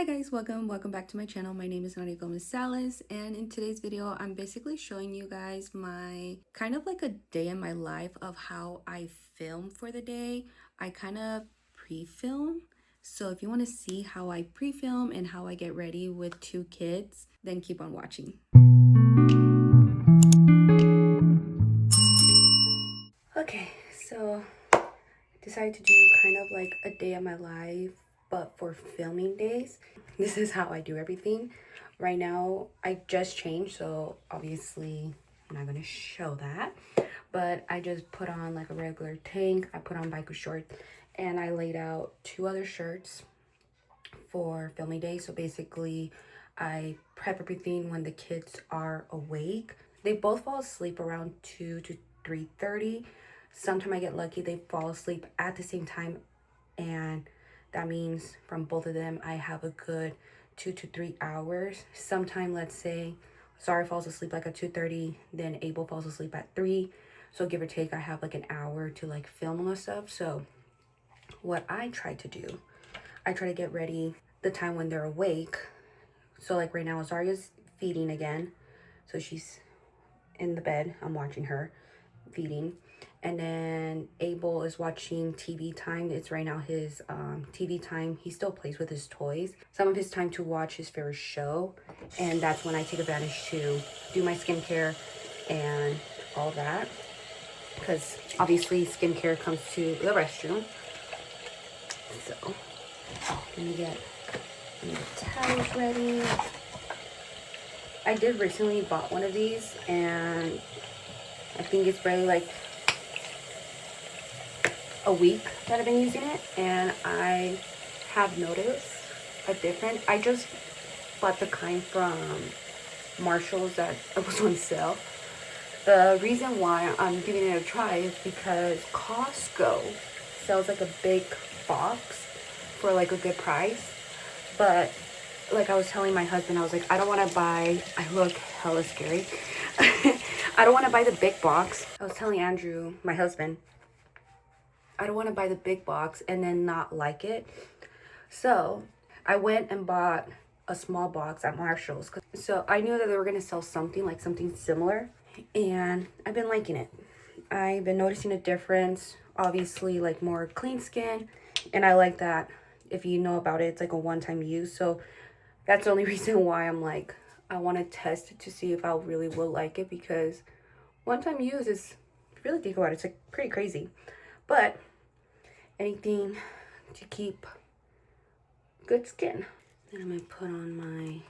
Hi guys, welcome back to my channel. My name is nadiagomezcelis, and in today's video I'm basically showing you guys my kind of like a day in my life of how I film for the day. I kind of pre-film, so if you want to see how I pre-film and how I get ready with two kids, then keep on watching. Okay, so I decided to do kind of like a day of my life, but for filming days. This is how I do everything. Right now, I just changed, so obviously I'm not gonna show that. But I just put on like a regular tank, I put on biker shorts, and I laid out two other shirts for filming day. So basically, I prep everything when the kids are awake. They both fall asleep around 2 to 3:30. Sometimes I get lucky, they fall asleep at the same time, and that means from both of them I have a good 2 to 3 hours. Sometime, let's say Zara falls asleep like at 2:30, then Abel falls asleep at 3, so give or take I have like an hour to like film all this stuff. So what I try to do, I try to get ready the time when they're awake. So like right now Zarya's feeding again, so she's in the bed, I'm watching her feeding. And then Abel is watching TV time. It's right now his TV time. He still plays with his toys. Some of his time to watch his favorite show. And that's when I take advantage to do my skincare and all that. Because obviously skincare comes to the restroom. So let me get the towels ready. I did recently bought one of these, and I think it's barely like a week that I've been using it, and I have noticed a difference. I just bought the kind from Marshall's that was on sale. The reason why I'm giving it a try is because Costco sells like a big box for like a good price. But like I was telling my husband, I was like, I don't want to buy, I look hella scary. I don't want to buy the big box. I was telling Andrew, my husband, I don't want to buy the big box and then not like it. So I went and bought a small box at Marshall's. So I knew that they were going to sell something like something similar, and I've been liking it. I've been noticing a difference, obviously like more clean skin, and I like that. If you know about it, it's like a one-time use. So that's the only reason why I'm like, I want to test it to see if I really will like it, because one-time use is, if you really think about it, it's like pretty crazy. But anything to keep good skin. Then I'm gonna put on my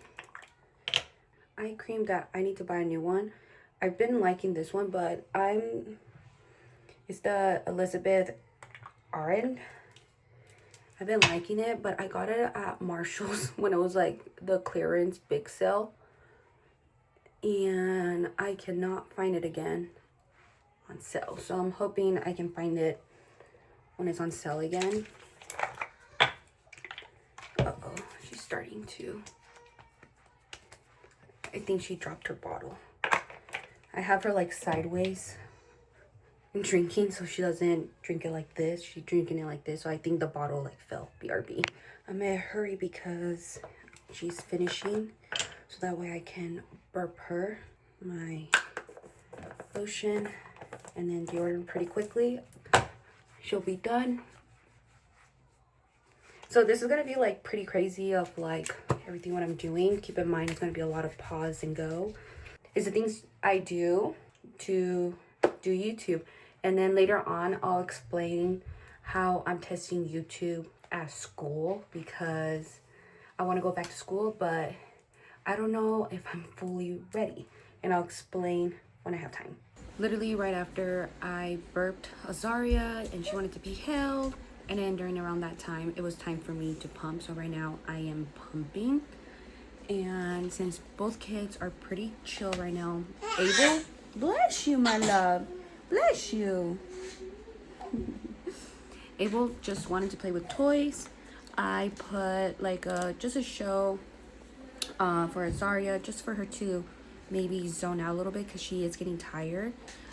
eye cream that I need to buy a new one. I've been liking this one, but it's the Elizabeth Arden. I've been liking it, but I got it at Marshall's when it was like the clearance big sale, and I cannot find it again on sale. So I'm hoping I can find it when it's on sale again. Uh-oh, she's starting to, I think she dropped her bottle. I have her like sideways and drinking, so she doesn't drink it like this. She's drinking it like this, so I think the bottle like fell. BRB. I'm gonna hurry because she's finishing, so that way I can burp her my lotion and then deodorant pretty quickly. She'll be done. So this is gonna be like pretty crazy of like everything what I'm doing. Keep in mind it's gonna be a lot of pause and go. It's the things I do to do YouTube, and then later on I'll explain how I'm testing YouTube at school, because I want to go back to school, but I don't know if I'm fully ready, and I'll explain when I have time. Literally right after I burped Azaria and she wanted to be held, and then during around that time it was time for me to pump. So right now I am pumping, and since both kids are pretty chill right now, Abel, bless you my love, bless you. Abel just wanted to play with toys. I put like just a show for Azaria, just for her to maybe zone out a little bit because she is getting tired.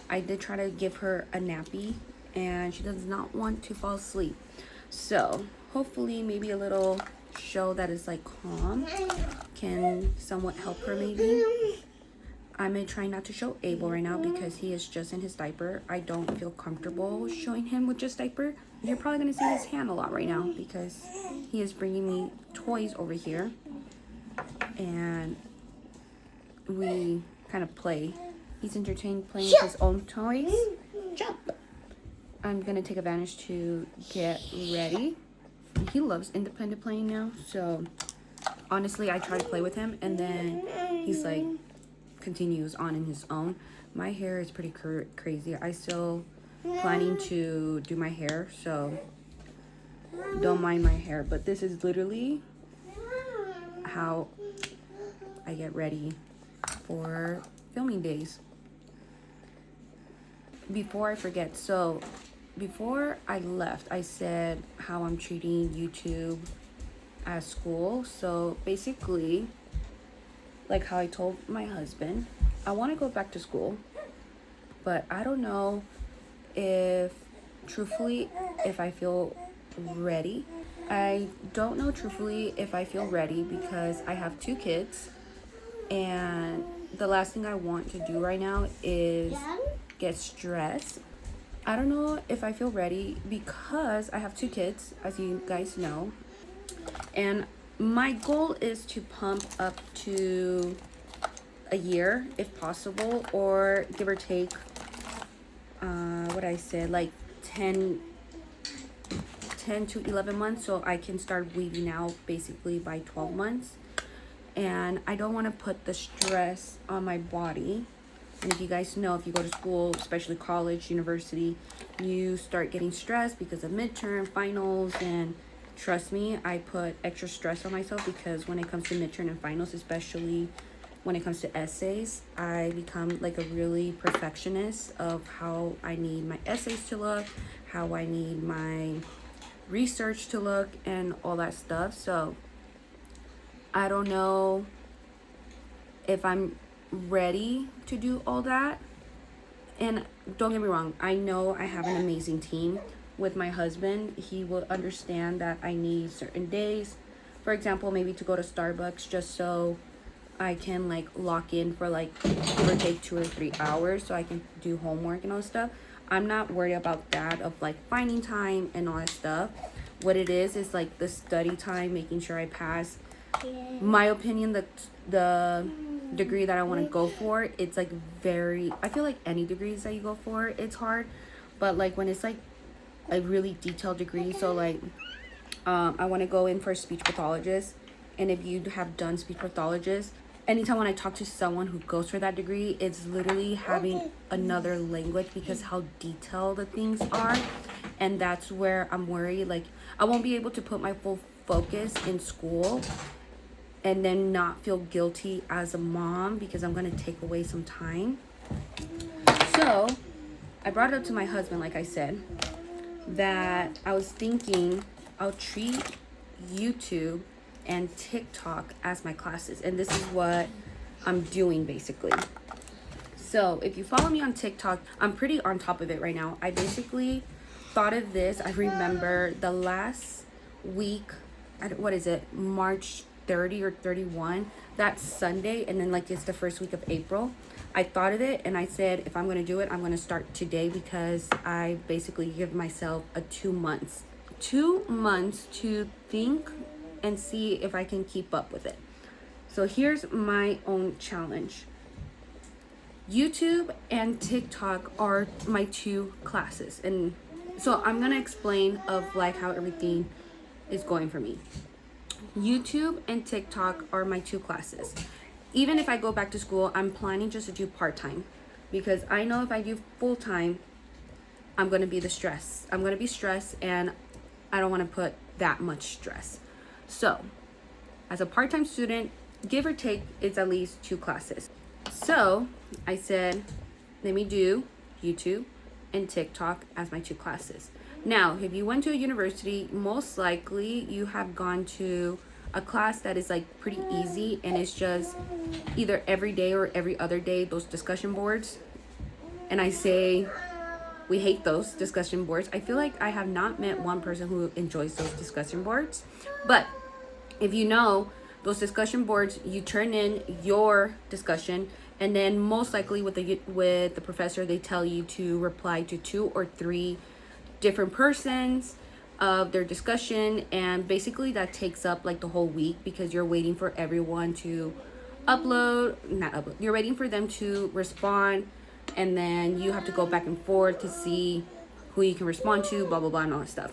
I did try to give her a nappy, and she does not want to fall asleep. So hopefully maybe a little show that is like calm can somewhat help her maybe. I'm gonna try not to show Abel right now because he is just in his diaper. I don't feel comfortable showing him with just diaper. You're probably gonna see his hand a lot right now because he is bringing me toys over here and we kind of play. He's entertained playing with his own toys. Jump! I'm gonna take advantage to get ready. He loves independent playing now, so honestly I try to play with him and then he's like continues on in his own. My hair is pretty crazy. I still planning to do my hair, so don't mind my hair, but this is literally how I get ready for filming days. Before I forget, so before I left I said how I'm treating YouTube at school. So basically, like how I told my husband, I want to go back to school, but I don't know if truthfully if I feel ready. I don't know truthfully if I feel ready because I have 2 kids and the last thing I want to do right now is get stressed. I don't know if I feel ready because I have 2 kids, as you guys know, and my goal is to pump up to a year if possible, or give or take what I said, like 10 to 11 months, so I can start weeding out basically by 12 months. And I don't want to put the stress on my body. And if you guys know, if you go to school, especially college, university, you start getting stressed because of midterm, finals, and trust me, I put extra stress on myself because when it comes to midterm and finals, especially when it comes to essays, I become like a really perfectionist of how I need my essays to look, how I need my research to look, and all that stuff. So I don't know if I'm ready to do all that. And don't get me wrong, I know I have an amazing team with my husband. He will understand that I need certain days, for example, maybe to go to Starbucks just so I can like lock in for like give or take 2 or 3 hours so I can do homework and all that stuff. I'm not worried about that of like finding time and all that stuff. What it is like the study time, making sure I pass. My opinion, the degree that I want to go for, it's like very, I feel like any degrees that you go for, it's hard, but like when it's like a really detailed degree, so like I want to go in for a speech pathologist. And if you have done speech pathologist, anytime when I talk to someone who goes for that degree, it's literally having another language because how detailed the things are. And that's where I'm worried, like I won't be able to put my full focus in school and then not feel guilty as a mom because I'm going to take away some time. So I brought it up to my husband, like I said, that I was thinking I'll treat YouTube and TikTok as my classes, and this is what I'm doing basically. So if you follow me on TikTok, I'm pretty on top of it right now. I basically thought of this. I remember the last week, what is it, March 30 or 31, that Sunday, and then like it's the first week of April. I thought of it and I said, if I'm going to do it, I'm going to start today because I basically give myself a 2 months to think and see if I can keep up with it. So here's my own challenge. YouTube and TikTok are my 2 classes, and so I'm gonna explain of like how everything is going for me. YouTube and TikTok are my 2 classes. Even if I go back to school, I'm planning just to do part-time because I know if I do full-time, I'm gonna be stressed, and I don't want to put that much stress. So as a part-time student, give or take, it's at least 2 classes. So I said, let me do YouTube and TikTok as my 2 classes. Now, if you went to a university, most likely you have gone to a class that is like pretty easy, and it's just either every day or every other day, those discussion boards. And I say, we hate those discussion boards. I feel like I have not met one person who enjoys those discussion boards. But If you know those discussion boards, you turn in your discussion, and then most likely with the professor, they tell you to reply to 2 or 3 different persons of their discussion, and basically that takes up like the whole week because you're waiting for everyone to you're waiting for them to respond, and then you have to go back and forth to see who you can respond to, blah blah blah, and all that stuff.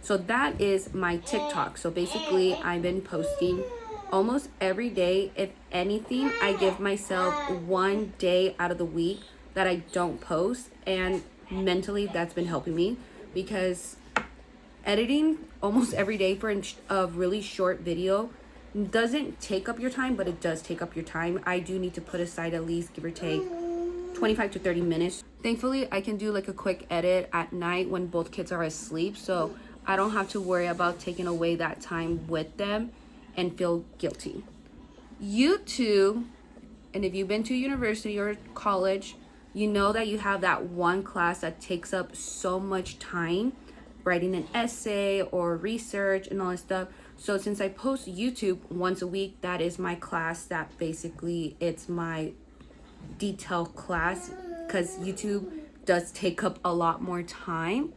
So that is my TikTok. So basically I've been posting almost every day. If anything, I give myself 1 day out of the week that I don't post, and mentally that's been helping me because editing almost every day for a really short video doesn't take up your time, but it does take up your time. I do need to put aside at least, give or take, 25 to 30 minutes. Thankfully, I can do like a quick edit at night when both kids are asleep, so I don't have to worry about taking away that time with them and feel guilty. YouTube, and if you've been to university or college, you know that you have that one class that takes up so much time, writing an essay or research and all that stuff. So since I post YouTube once a week, that is my class that basically it's my detailed class, because YouTube does take up a lot more time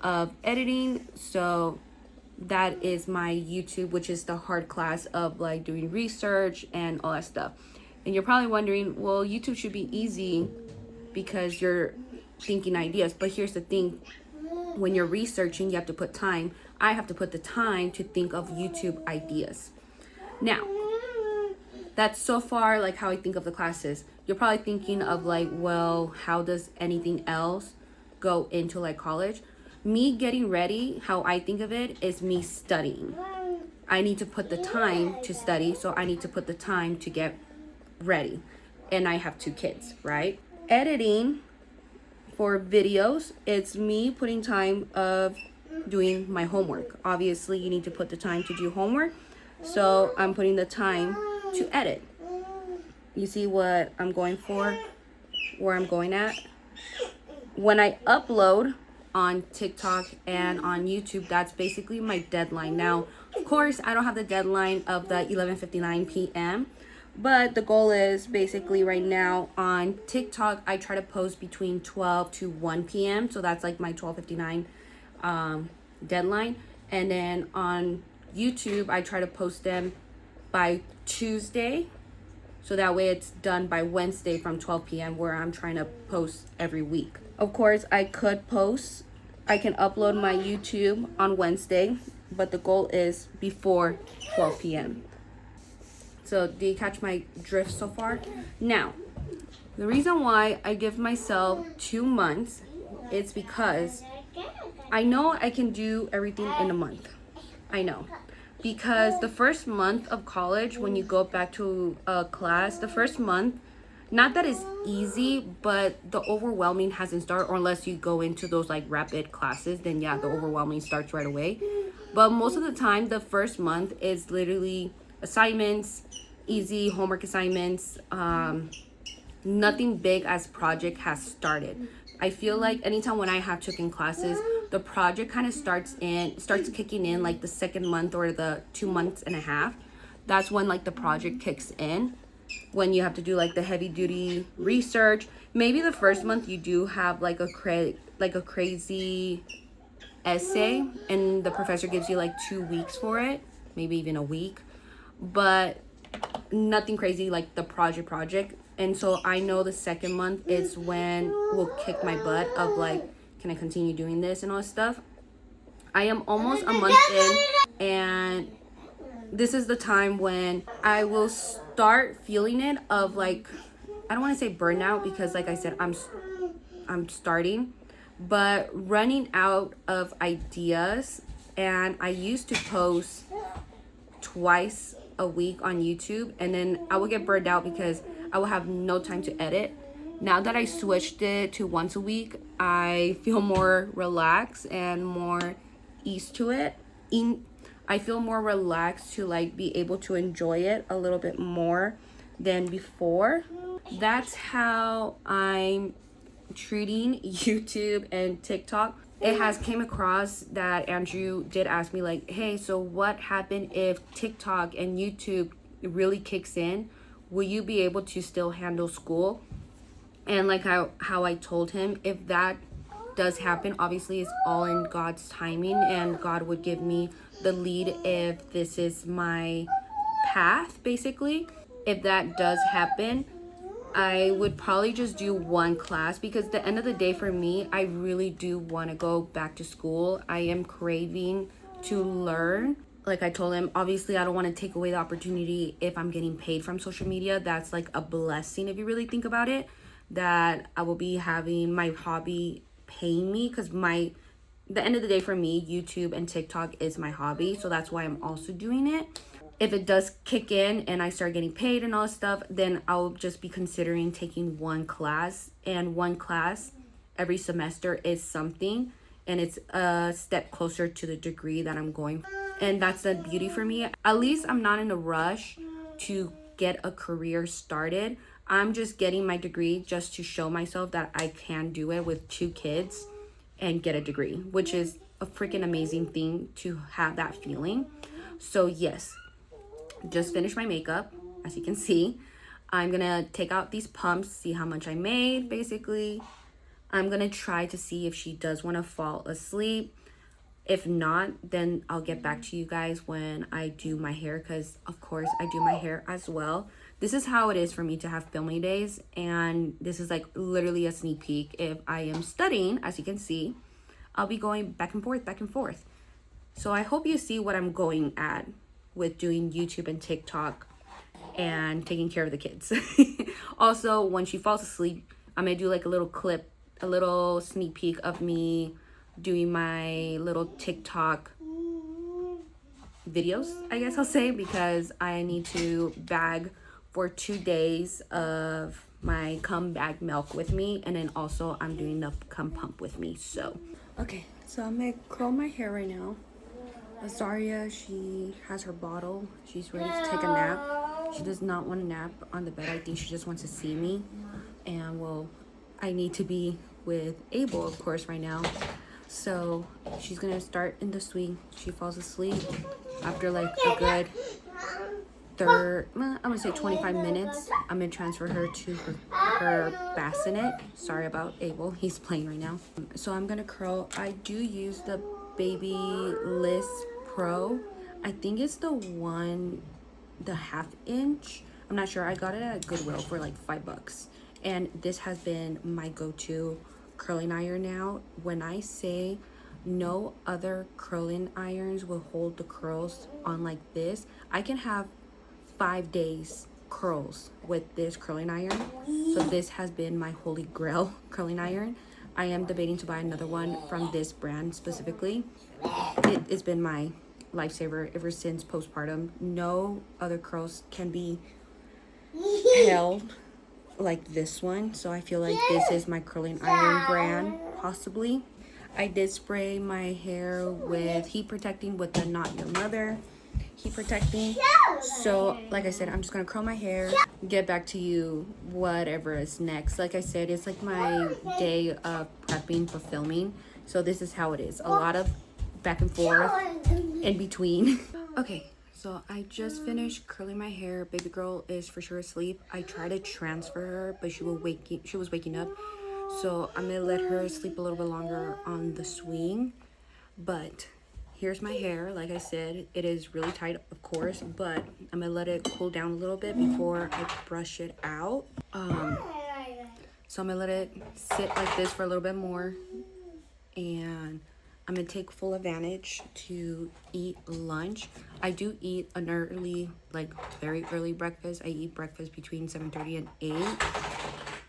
of editing. So that is my YouTube, which is the hard class of like doing research and all that stuff. And you're probably wondering, well, YouTube should be easy because you're thinking ideas. But here's the thing, when you're researching, you have to put time. I have to put the time to think of YouTube ideas. Now, that's so far like how I think of the classes. You're probably thinking of like, well, how does anything else go into like college? Me getting ready, how I think of it, is me studying. I need to put the time to study, so I need to put the time to get ready. And I have 2 kids, right? Editing for videos, it's me putting time of doing my homework. Obviously, you need to put the time to do homework, so I'm putting the time to edit. You see what I'm going for, where I'm going at? When I upload on TikTok and on YouTube, that's basically my deadline. Now, of course, I don't have the deadline of the 11:59 p.m., but the goal is basically right now on TikTok, I try to post between 12 to 1 p.m. So that's like my 12:59 deadline. And then on YouTube, I try to post them by Tuesday. So that way it's done by Wednesday from 12 p.m. where I'm trying to post every week. Of course, I can upload my YouTube on Wednesday, but the goal is before 12 p.m. So do you catch my drift so far? Now, the reason why I give myself 2 months is because I know I can do everything in a month. I know. Because the first month of college, when you go back to a class, the first month, not that it's easy, but the overwhelming hasn't started, or unless you go into those like rapid classes, then yeah, the overwhelming starts right away. But most of the time, the first month is literally assignments, easy homework assignments, nothing big as project has started. I feel like anytime when I have taken classes, the project kind of starts kicking in like the second month or the 2 months and a half. That's when like the project kicks in, when you have to do like the heavy duty research. Maybe the first month you do have like a crazy essay, and the professor gives you like 2 weeks for it, maybe even a week, but nothing crazy like the project. And so I know the second month is when we'll kick my butt of like, can I continue doing this and all that stuff. I am almost a month in, and this is the time when I will start feeling it of like, I don't want to say burnout because like I said, I'm starting, but running out of ideas. And I used to post twice a week on YouTube, and then I would get burned out because I would have no time to edit. Now that I switched it to once a week, I feel more relaxed and more eased to it. I feel more relaxed to like be able to enjoy it a little bit more than before. That's how I'm treating YouTube and TikTok. it has came across that Andrew did ask me like, hey, so what happened if TikTok and YouTube really kicks in? Will you be able to still handle school? And like how I told him, if that does happen, obviously it's all in God's timing, and God would give me the lead if this is my path, basically. If that does happen, I would probably just do one class, because at the end of the day for me, I really do want to go back to school. I am craving to learn. Like I told him, obviously I don't want to take away the opportunity if I'm getting paid from social media. That's like a blessing if you really think about it, that I will be having my hobby paying me, because the end of the day for me, YouTube and TikTok is my hobby, so that's why I'm also doing it. If it does kick in and I start getting paid and all this stuff, then I'll just be considering taking one class, and one class every semester is something, and it's a step closer to the degree that I'm going for. And that's the beauty for me. At least I'm not in a rush to get a career started. I'm just getting my degree just to show myself that I can do it with 2 kids and get a degree, which is a freaking amazing thing to have that feeling. So yes, just finished my makeup. As you can see, I'm gonna take out these pumps, see how much I made. Basically, I'm gonna try to see if she does want to fall asleep. If not, then I'll get back to you guys when I do my hair, because of course I do my hair as well. This is how it is for me to have filming days, and this is like literally a sneak peek. If I am studying, as you can see, I'll be going back and forth. So I hope you see what I'm going at with doing YouTube and TikTok and taking care of the kids. Also, when she falls asleep, I'm gonna do like a little clip, a little sneak peek of me doing my little TikTok videos, I guess I'll say, because I need to bag for 2 days of my cum bag milk with me, and then also I'm doing the cum pump with me. So okay, so I'm gonna curl my hair right now. Azaria, she has her bottle. She's ready to take a nap. She does not want to nap on the bed. I think she just wants to see me. And well, I need to be with Abel, of course, right now. So she's gonna start in the swing. She falls asleep after like a good I'm gonna say 25 minutes. I'm gonna transfer her to her bassinet. Sorry about Abel, he's playing right now. So I'm gonna curl. I do use the Babyliss Pro. I think it's the 1.5 inch. I'm not sure. I got it at Goodwill for like $5, and this has been my go-to curling iron now. When I say no other curling irons will hold the curls on like this, I can have 5 days curls with this curling iron. So this has been my holy grail curling iron. I am debating to buy another one from this brand specifically. It has been my lifesaver ever since postpartum. No other curls can be held like this one, so I feel like this is my curling iron brand, possibly. I did spray my hair with heat protecting with the Not Your Mother heat protecting. So like I said, I'm just gonna curl my hair, get back to you whatever is next. Like I said, it's like my day of prepping for filming, so this is how it is. A lot of back and forth in between. Okay, so I just finished curling my hair. Baby girl is for sure asleep. I tried to transfer her, but she was waking up. So I'm gonna let her sleep a little bit longer on the swing. But here's my hair. Like I said, it is really tight, of course, but I'm gonna let it cool down a little bit before I brush it out. So I'm gonna let it sit like this for a little bit more, and I'm gonna take full advantage to eat lunch. I do eat an early, like very early breakfast. I eat breakfast between 7:30 and 8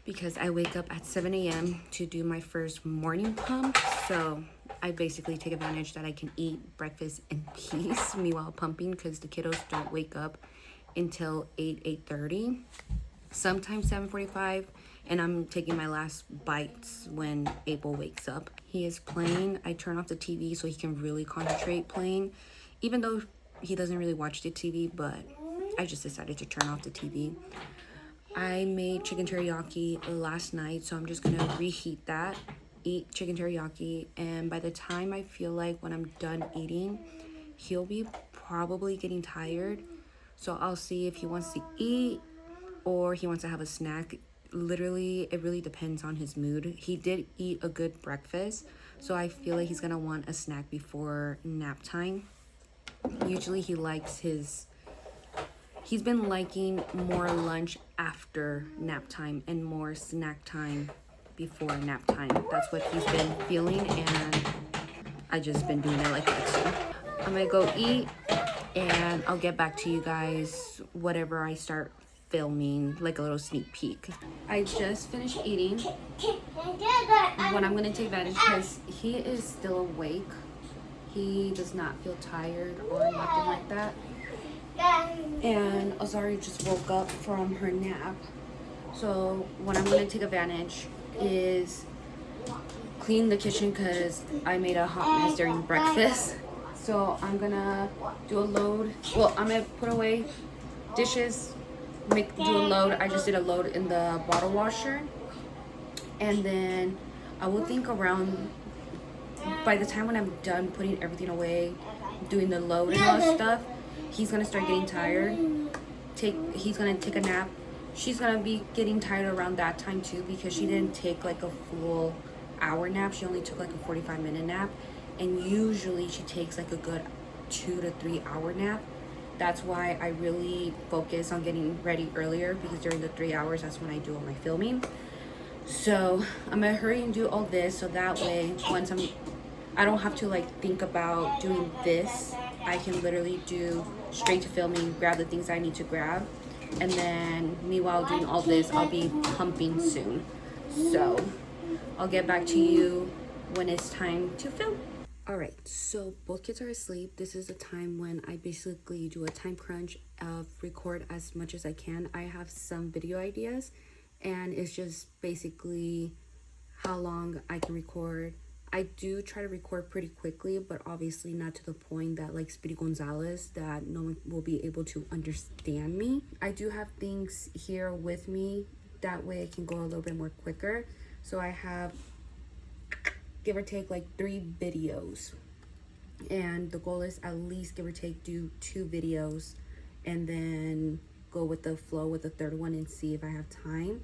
because I wake up at 7 a.m. to do my first morning pump. So I basically take advantage that I can eat breakfast in peace meanwhile pumping, because the kiddos don't wake up until 8:30, sometimes 7:45. And I'm taking my last bites when Abel wakes up. He is playing. I turn off the TV so he can really concentrate playing, even though he doesn't really watch the TV, but I just decided to turn off the TV. I made chicken teriyaki last night, so I'm just gonna reheat that eat chicken teriyaki, and by the time I feel like when I'm done eating, he'll be probably getting tired. So I'll see if he wants to eat or he wants to have a snack. Literally, it really depends on his mood. He did eat a good breakfast, so I feel like he's gonna want a snack before nap time. Usually he's been liking more lunch after nap time and more snack time before nap time. That's what he's been feeling, and I just been doing it like that. So I'm gonna go eat, and I'll get back to you guys whatever I start filming, like a little sneak peek. I just finished eating. What I'm gonna take advantage, because he is still awake. He does not feel tired or nothing like that. And Azari just woke up from her nap. So what I'm gonna take advantage is clean the kitchen, because I made a hot mess during breakfast. So I'm gonna do a load. Well, I'm gonna put away dishes, do a load. I just did a load in the bottle washer, and then I will think around, by the time when I'm done putting everything away, doing the load and all that stuff, he's gonna start getting tired. He's gonna take a nap. She's gonna be getting tired around that time too, because she didn't take like a full hour nap. She only took like a 45-minute nap, and usually she takes like a good 2 to 3 hour nap. That's why I really focus on getting ready earlier, because during the 3 hours, that's when I do all my filming. So I'm gonna hurry and do all this, so that way once I don't have to like think about doing this. I can literally do straight to filming, grab the things I need to grab, and then meanwhile doing all this, I'll be pumping soon. So I'll get back to you when it's time to film. All right, so both kids are asleep. This is the time when I basically do a time crunch of record as much as I can. I have some video ideas, and it's just basically how long I can record. I do try to record pretty quickly, but obviously not to the point that like Speedy Gonzalez, that no one will be able to understand me. I do have things here with me, that way I can go a little bit more quicker. So I have, give or take, like 3 videos, and the goal is at least give or take do 2 videos, and then go with the flow with the 3rd one and see if I have time.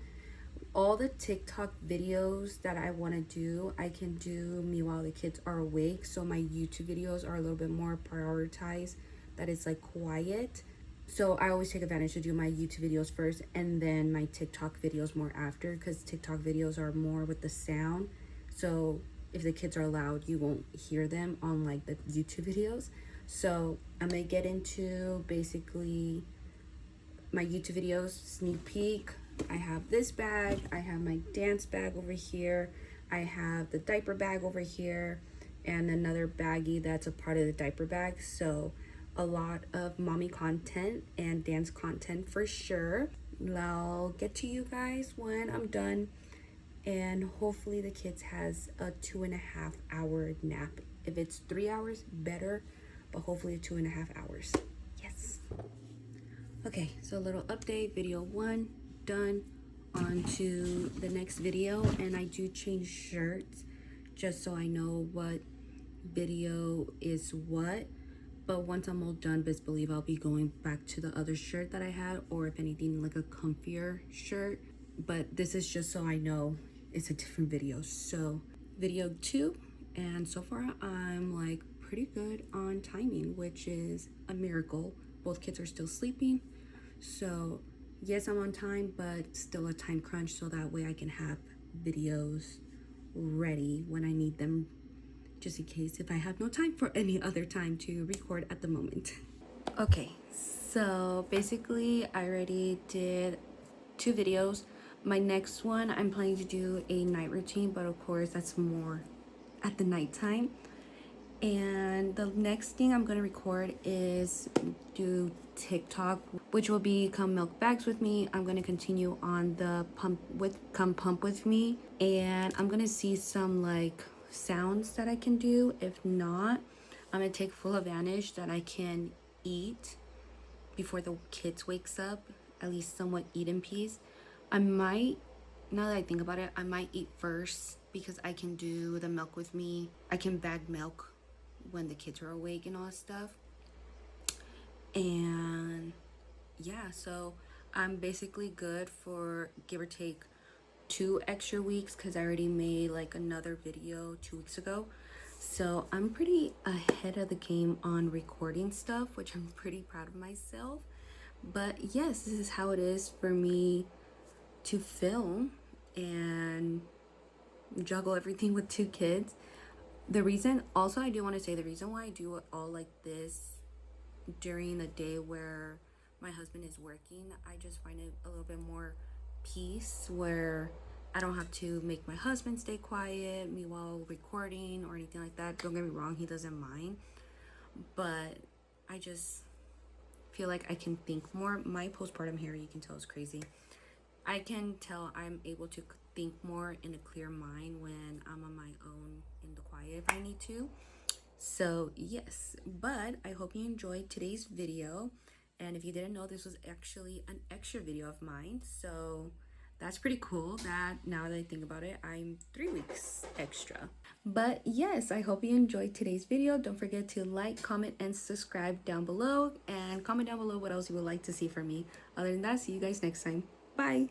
All the TikTok videos that I want to do, I can do meanwhile the kids are awake. So my YouTube videos are a little bit more prioritized, that it's like quiet. So I always take advantage to do my YouTube videos first, and then my TikTok videos more after, because TikTok videos are more with the sound. So if the kids are loud, you won't hear them on like the YouTube videos. So I'm gonna get into basically my YouTube videos, sneak peek. I have this bag, I have my dance bag over here, I have the diaper bag over here, and another baggie that's a part of the diaper bag. So a lot of mommy content and dance content for sure. I'll get to you guys when I'm done, and hopefully the kids has a 2.5 hour nap. If it's 3 hours, better, but hopefully 2.5 hours. Yes. Okay, so a little update. Video 1 done. On to the next video, and I do change shirts just so I know what video is what. But once I'm all done, best believe I'll be going back to the other shirt that I had, or if anything, like a comfier shirt. But this is just so I know it's a different video. So video 2, and so far I'm like pretty good on timing, which is a miracle. Both kids are still sleeping, so yes, I'm on time, but still a time crunch, so that way I can have videos ready when I need them, just in case if I have no time for any other time to record at the moment. Okay, so basically I already did 2 videos. My next one, I'm planning to do a night routine, but of course that's more at the nighttime. And the next thing I'm gonna record is do TikTok, which will be Come Milk Bags With Me. I'm gonna continue on the Come Pump With Me, and I'm gonna see some like sounds that I can do. If not, I'm gonna take full advantage that I can eat before the kids wakes up, at least somewhat eat in peace. I might, now that I think about it, I might eat first because I can do the milk with me. I can bag milk when the kids are awake and all that stuff. And yeah, so I'm basically good for give or take 2 extra weeks because I already made like another video 2 weeks ago. So I'm pretty ahead of the game on recording stuff, which I'm pretty proud of myself. But yes, this is how it is for me to film and juggle everything with 2 kids. The reason, also, I do want to say the reason why I do it all like this during a day where my husband is working, I just find it a little bit more peace where I don't have to make my husband stay quiet me while recording or anything like that. Don't get me wrong, he doesn't mind, but I just feel like I can think more. My postpartum hair, you can tell, is crazy. I can tell I'm able to think more in a clear mind when I'm on my own in the quiet if I need to. So yes, but I hope you enjoyed today's video. And if you didn't know, this was actually an extra video of mine. So that's pretty cool that now that I think about it, I'm 3 weeks extra. But yes, I hope you enjoyed today's video. Don't forget to like, comment, and subscribe down below. And comment down below what else you would like to see from me. Other than that, see you guys next time. Bye.